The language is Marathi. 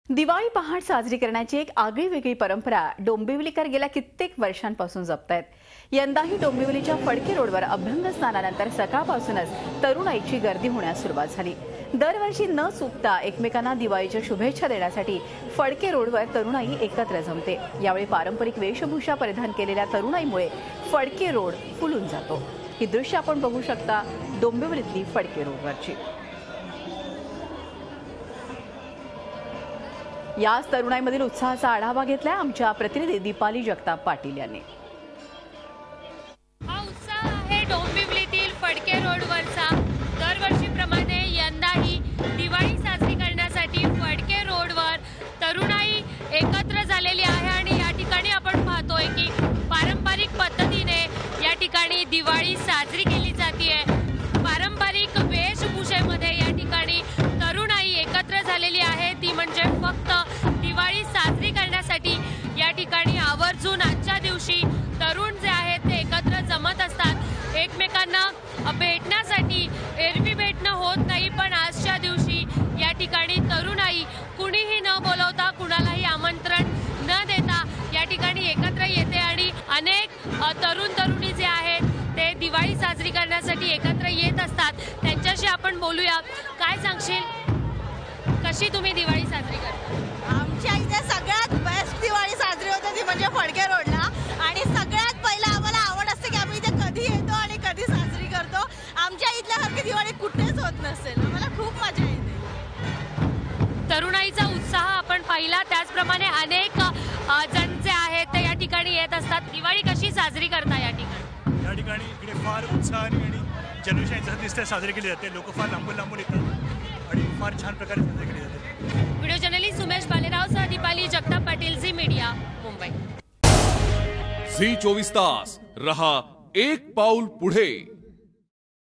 दिवाळी पहाट साजरी करण्याची एक आगळीवेगळी परंपरा डोंबिवलीकर गेल्या कित्येक वर्षांपासून जपतायत। यंदाही डोंबिवलीच्या फडके रोडवर अभ्यंग स्नानानंतर सकाळपासूनच तरुणाईची गर्दी होण्यास सुरुवात झाली। दरवर्षी न चुकता एकमेकांना दिवाळीच्या शुभेच्छा देण्यासाठी फडके रोडवर तरुणाई एकत्र जमते। यावेळी पारंपरिक वेशभूषा परिधान केलेल्या तरुणाईमुळे फडके रोड फुलून जातो। ही दृश्य आपण बघू शकता डोंबिवलीतली फडके रोडवरची। याच तरुणाईमधील उत्साहाचा आढावा घेतलाय आमच्या प्रतिनिधी दीपाली जगताप पाटील यांनी। हा उत्साह आहे डोंबिवलीतील फडके रोडवरचा। दरवर्षीप्रमाणे यंदाही दिवाळी साजरी करण्यासाठी फडके रोडवर तरुणाई एकत्र झालेली आहे आणि या ठिकाणी आपण पाहतोय की पारंपरिक पद्धतीने या ठिकाणी दिवाळी साजरी केली जाते। पारंपरिक वेशभूषेमध्ये या ठिकाणी तरुणाई एकत्र झालेली आहे, ती म्हणजे फक्त दिवाळी साजरी करण्यासाठी। या ठिकाणी आवर्जून आजच्या दिवशी तरुण जे आहेत ते एकत्र जमत असतात एकमेकांना भेटण्यासाठी। एरवी भेटणं होत नाही, पण आजच्या दिवशी या ठिकाणी तरुणाई कुणीही न बोलवता कुणालाही आमंत्रण न देता या ठिकाणी एकत्र येते आणि अनेक तरुण तरुणी जे आहेत ते दिवाळी साजरी करण्यासाठी एकत्र येत असतात। त्यांच्याशी आपण बोलूया। काय सांगशील, कशी तुम्ही दिवाळी साजरी करता? आमच्या इथे सगळ्यात बेस्ट दिवाळी साजरी होते ती म्हणजे फडके रोडला। आणि सगळ्यात पहिला आम्हाला आवड असते की आम्ही इथे कधी येतो आणि कधी साजरी करतो। आमच्या इथल्यासारखी दिवाळी कुठेच होत नसेल, आम्हाला खूप मजा येते। तरुणाईचा उत्साह आपण पाहिला, त्याचप्रमाणे अनेक जण जे आहेत ते या ठिकाणी येत असतात। दिवाळी कशी साजरी करता या ठिकाणी? या ठिकाणी इकडे फार उत्साहाने आणि जल्लोषाने दिसते साजरी केली जाते। लोक फार लांबून लांबून येतात आणि फार छान प्रकारे साजरी केली जाते। व्हिडिओ जर्नलिस्ट सुमेश बालेराव सह दीपाली जगताप पाटील, झी मीडिया, मुंबई। झी 24 तास रहा एक पाऊल पुढे।